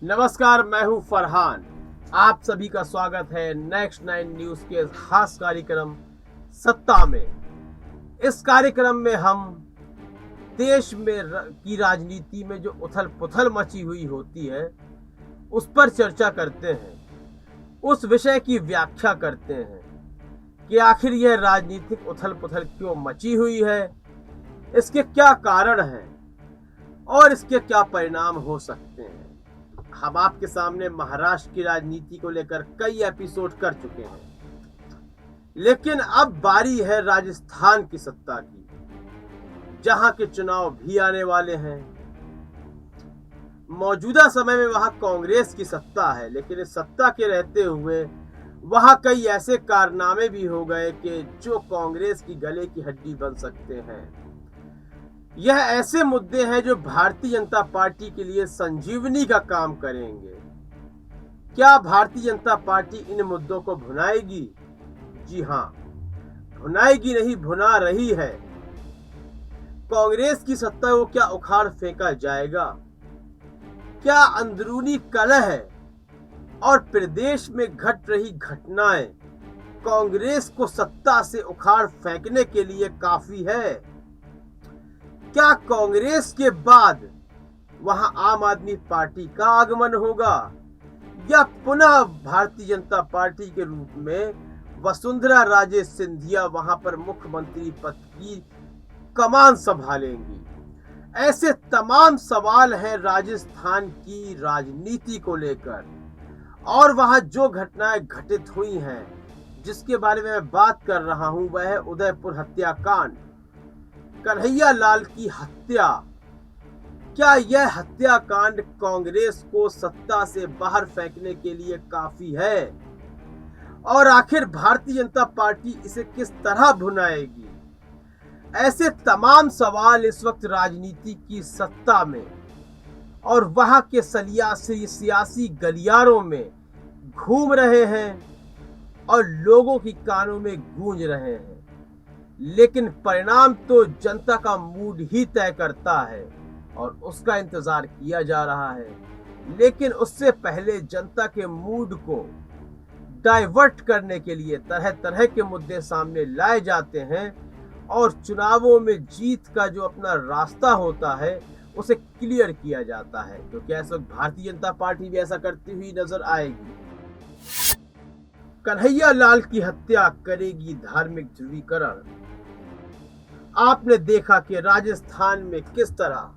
नमस्कार, मैं हूं फरहान। आप सभी का स्वागत है नेक्स्ट 9 न्यूज के खास कार्यक्रम सत्ता में। इस कार्यक्रम में हम देश में की राजनीति में जो उथल पुथल मची हुई होती है उस पर चर्चा करते हैं, उस विषय की व्याख्या करते हैं कि आखिर यह राजनीतिक उथल पुथल क्यों मची हुई है, इसके क्या कारण हैं और इसके क्या परिणाम हो सकते हैं। हम आपके सामने महाराष्ट्र की राजनीति को लेकर कई एपिसोड कर चुके हैं, लेकिन अब बारी है राजस्थान की सत्ता की, जहां के चुनाव भी आने वाले हैं। मौजूदा समय में वहां कांग्रेस की सत्ता है, लेकिन इस सत्ता के रहते हुए वहां कई ऐसे कारनामे भी हो गए कि जो कांग्रेस की गले की हड्डी बन सकते हैं। यह ऐसे मुद्दे हैं जो भारतीय जनता पार्टी के लिए संजीवनी का काम करेंगे। क्या भारतीय जनता पार्टी इन मुद्दों को भुनाएगी? जी हां, भुनाएगी नहीं, भुना रही है। कांग्रेस की सत्ता को क्या उखाड़ फेंका जाएगा? क्या अंदरूनी कलह है और प्रदेश में घट रही घटनाएं कांग्रेस को सत्ता से उखाड़ फेंकने के लिए काफी है? क्या कांग्रेस के बाद वहां आम आदमी पार्टी का आगमन होगा या पुनः भारतीय जनता पार्टी के रूप में वसुंधरा राजे सिंधिया वहां पर मुख्यमंत्री पद की कमान संभालेंगी? ऐसे तमाम सवाल हैं राजस्थान की राजनीति को लेकर, और वहां जो घटनाएं घटित हुई हैं जिसके बारे में मैं बात कर रहा हूं वह है उदयपुर हत्याकांड, कन्हैया लाल की हत्या। क्या यह हत्याकांड कांग्रेस को सत्ता से बाहर फेंकने के लिए काफी है? और आखिर भारतीय जनता पार्टी इसे किस तरह भुनाएगी? ऐसे तमाम सवाल इस वक्त राजनीति की सत्ता में और वहां के सियासी गलियारों में घूम रहे हैं और लोगों की कानों में गूंज रहे हैं, लेकिन परिणाम तो जनता का मूड ही तय करता है और उसका इंतजार किया जा रहा है। लेकिन उससे पहले जनता के मूड को डाइवर्ट करने के लिए तरह तरह के मुद्दे सामने लाए जाते हैं और चुनावों में जीत का जो अपना रास्ता होता है उसे क्लियर किया जाता है, क्योंकि इस वक्त भारतीय जनता पार्टी भी ऐसा करती हुई नजर आएगी। कन्हैया लाल की हत्या करेगी धार्मिक ध्रुवीकरण। आपने देखा कि राजस्थान में किस तरह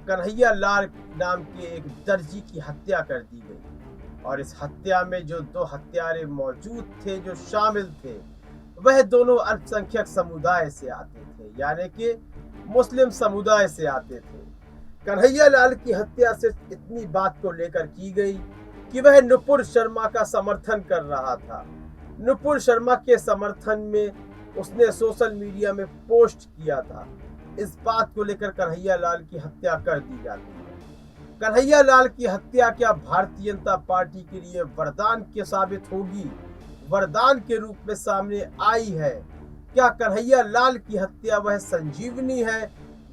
कन्हैया लाल नाम के एक दर्जी की हत्या कर दी गई, और इस हत्या में जो दो हत्यारे मौजूद थे, जो शामिल थे, वह दोनों अल्पसंख्यक समुदाय से आते थे, यानी कि मुस्लिम समुदाय से आते थे। कन्हैया लाल की हत्या से इतनी बात को लेकर की गई कि वह नुपुर शर्मा का समर्थन कर रहा था। नुपुर शर्मा के समर्थन में उसने सोशल मीडिया में पोस्ट किया था। इस बात को लेकर कन्हैया लाल की हत्या कर दी जाती है। कन्हैया लाल की हत्या क्या भारतीय जनता पार्टी के लिए वरदान के साबित होगी, वरदान के रूप में सामने आई है? क्या कन्हैया लाल की हत्या वह संजीवनी है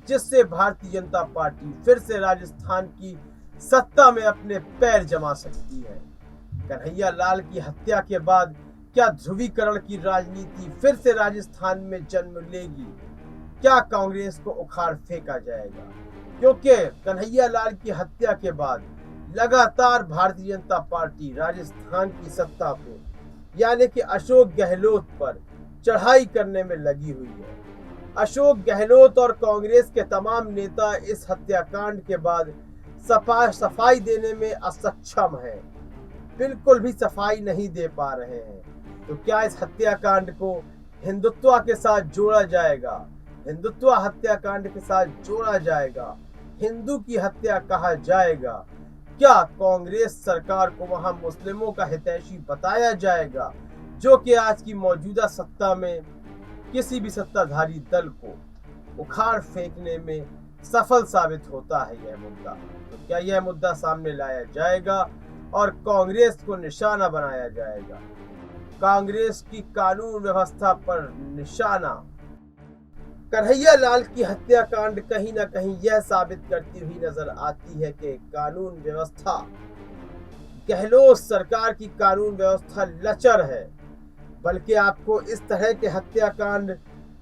जिससे भारतीय जनता पार्टी फिर से राजस्थान की सत्ता में अपने पैर जमा सकती है? कन्हैया लाल की हत्या के बाद क्या ध्रुवीकरण की राजनीति फिर से राजस्थान में जन्म लेगी? क्या कांग्रेस को उखाड़ फेंका जाएगा? क्योंकि कन्हैया लाल की हत्या के बाद लगातार भारतीय जनता पार्टी राजस्थान की सत्ता को, यानी कि अशोक गहलोत पर चढ़ाई करने में लगी हुई है। अशोक गहलोत और कांग्रेस के तमाम नेता इस हत्याकांड के बाद सफाई देने में असक्षम हैं, बिल्कुल भी सफाई नहीं दे पा रहे हैं। तो क्या इस हत्याकांड को हिंदुत्व के साथ जोड़ा जाएगा? हिंदुत्व हत्याकांड के साथ जोड़ा जाएगा? हिंदू की हत्या कहा जाएगा? क्या कांग्रेस सरकार को वहां मुस्लिमों का हितैषी बताया जाएगा, जो कि आज की मौजूदा सत्ता में किसी भी सत्ताधारी दल को उखाड़ फेंकने में सफल साबित होता है यह मुद्दा? तो क्या यह मुद्दा सामने लाया जाएगा और कांग्रेस को निशाना बनाया जाएगा? कांग्रेस की कानून व्यवस्था पर निशाना। कन्हैया लाल की हत्याकांड कहीं ना कहीं यह साबित करती हुई नजर आती है कि कानून व्यवस्था गहलोत सरकार की कानून व्यवस्था लचर है, बल्कि आपको इस तरह के हत्याकांड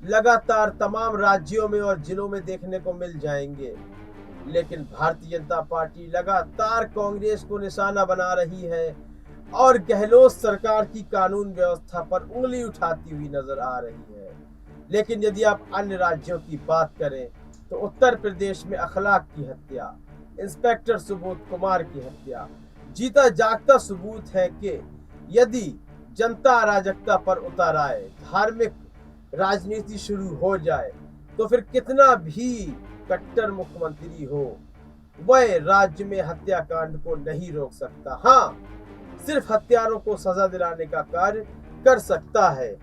लगातार तमाम राज्यों में और जिलों में देखने को मिल जाएंगे। लेकिन भारतीय जनता पार्टी लगातार कांग्रेस को निशाना बना रही है और गहलोत सरकार की कानून व्यवस्था पर उंगली उठाती हुई नजर आ रही है। लेकिन यदि आप अन्य राज्यों की बात करें तो उत्तर प्रदेश में अखलाक की हत्या, इंस्पेक्टर सुबोध कुमार की हत्या जीता जागता सबूत है कि यदि जनता अराजकता पर उतर आए, धार्मिक राजनीति शुरू हो जाए, तो फिर कितना भी कट्टर मुख्यमंत्री हो, वह राज्य में हत्याकांड को नहीं रोक सकता। हाँ, सिर्फ हत्यारों को सजा दिलाने का कार्य कर सकता है।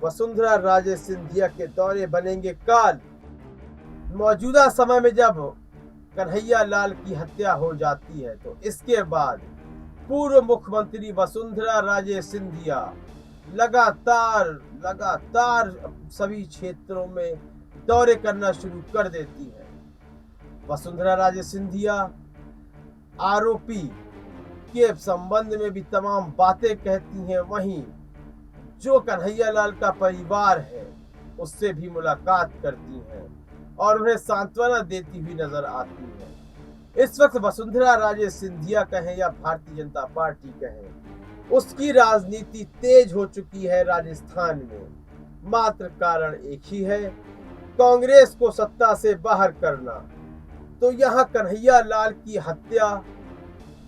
वसुंधरा राजे सिंधिया के दौरे बनेंगे काल। मौजूदा समय में जब कन्हैया लाल की हत्या हो जाती है तो इसके बाद पूर्व मुख्यमंत्री वसुंधरा राजे सिंधिया लगातार सभी क्षेत्रों में दौरे करना शुरू कर देती है। वसुंधरा राजे सिंधिया आरोपी के संबंध में भी तमाम बातें कहती हैं, वहीं जो कन्हैया लाल का परिवार है उससे भी मुलाकात करती हैं और उन्हें सांत्वना देती हुई नजर आती है। इस वक्त वसुंधरा राजे सिंधिया कहें या भारतीय जनता पार्टी कहें, उसकी राजनीति तेज हो चुकी है राजस्थान में। मात्र कारण एक ही है, कांग्रेस को सत्ता से बाहर करना। तो यहाँ कन्हैया लाल की हत्या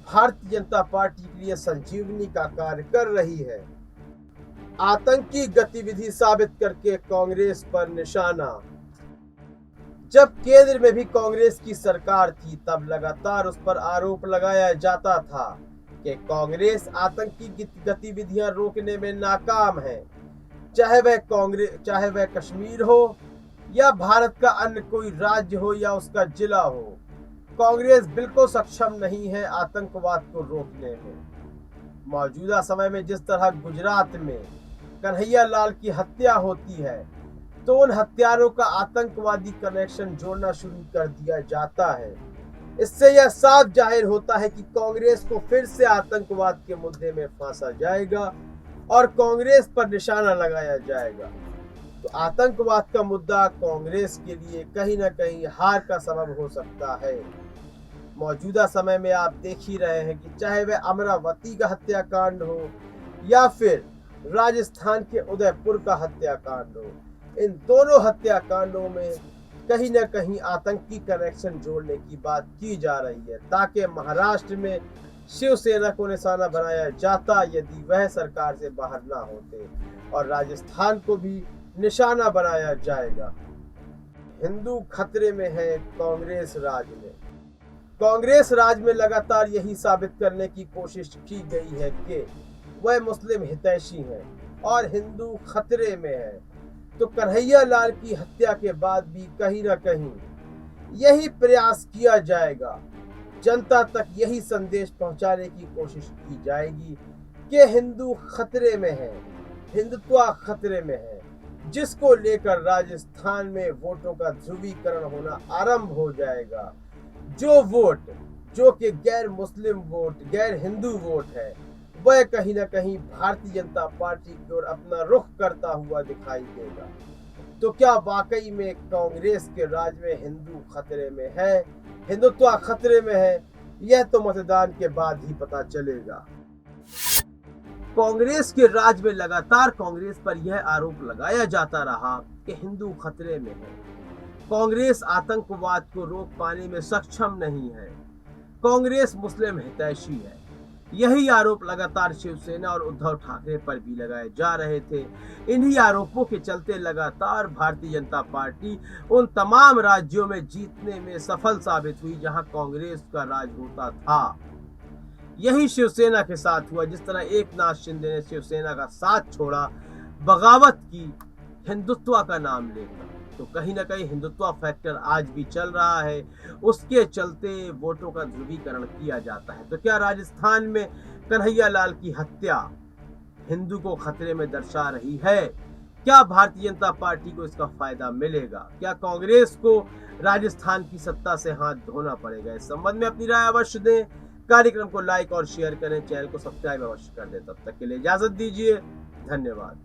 भारतीय जनता पार्टी के लिए संजीवनी का कार्य कर रही है। आतंकी गतिविधि साबित करके कांग्रेस पर निशाना। जब केंद्र में भी कांग्रेस की सरकार थी तब लगातार उस पर आरोप लगाया जाता था कि कांग्रेस आतंकी गतिविधियां रोकने में नाकाम है, चाहे वह कश्मीर हो या भारत का अन्य कोई राज्य हो या उसका जिला हो। कांग्रेस बिल्कुल सक्षम नहीं है आतंकवाद को रोकने में। मौजूदा समय में जिस तरह गुजरात में कन्हैया लाल की हत्या होती है तो उन हत्यारों का आतंकवादी कनेक्शन जोड़ना शुरू कर दिया जाता है। इससे यह साफ जाहिर होता है कि कांग्रेस को फिर से आतंकवाद के मुद्दे में फांसा जाएगा और कांग्रेस पर निशाना लगाया जाएगा। तो आतंकवाद का मुद्दा कांग्रेस के लिए कहीं ना कहीं हार का सबब हो सकता है। मौजूदा समय में आप देख ही रहे हैं कि चाहे वह अमरावती का हत्याकांड हो या फिर राजस्थान के उदयपुर का हत्याकांड हो, इन दोनों हत्याकांडों में कहीं ना कहीं आतंकी कनेक्शन जोड़ने की बात की जा रही है, ताकि महाराष्ट्र में शिवसेना को निशाना बनाया जाता यदि वह सरकार से बाहर ना होते, और राजस्थान को भी निशाना बनाया जाएगा। हिंदू खतरे में है कांग्रेस राज में। कांग्रेस राज में लगातार यही साबित करने की कोशिश की गई है कि वह मुस्लिम हितैषी है और हिंदू खतरे में है। तो कन्हैया लाल की हत्या के बाद भी कहीं ना कहीं यही प्रयास किया जाएगा, जनता तक यही संदेश पहुंचाने की कोशिश की जाएगी कि हिंदू खतरे में है, हिंदुत्व खतरे में है, जिसको लेकर राजस्थान में वोटों का ध्रुवीकरण होना आरंभ हो जाएगा। जो वोट जो कि गैर मुस्लिम वोट, गैर हिंदू वोट है, वह कहीं ना कहीं भारतीय जनता पार्टी की ओर अपना रुख करता हुआ दिखाई देगा। तो क्या वाकई में कांग्रेस के राज में हिंदू खतरे में है, हिंदुत्व खतरे में है? यह तो मतदान के बाद ही पता चलेगा। कांग्रेस के राज में लगातार कांग्रेस पर यह आरोप लगाया जाता रहा कि हिंदू खतरे में है, कांग्रेस आतंकवाद को रोक पाने में सक्षम नहीं है, कांग्रेस मुस्लिम हितैषी है। यही आरोप लगातार शिवसेना और उद्धव ठाकरे पर भी लगाए जा रहे थे। इन्हीं आरोपों के चलते लगातार भारतीय जनता पार्टी उन तमाम राज्यों में जीतने में सफल साबित हुई जहां कांग्रेस का राज होता था। यही शिवसेना के साथ हुआ। जिस तरह एकनाथ शिंदे ने शिवसेना का साथ छोड़ा, बगावत की हिंदुत्व का नाम लेकर, तो कहीं ना कहीं हिंदुत्व फैक्टर आज भी चल रहा है, उसके चलते वोटों का ध्रुवीकरण किया जाता है। तो क्या राजस्थान में कन्हैया लाल की हत्या हिंदू को खतरे में दर्शा रही है? क्या भारतीय जनता पार्टी को इसका फायदा मिलेगा? क्या कांग्रेस को राजस्थान की सत्ता से हाथ धोना पड़ेगा? इस संबंध में अपनी राय अवश्य दें, कार्यक्रम को लाइक और शेयर करें, चैनल को सब्सक्राइब अवश्य कर दें। तब तक के लिए इजाजत दीजिए, धन्यवाद।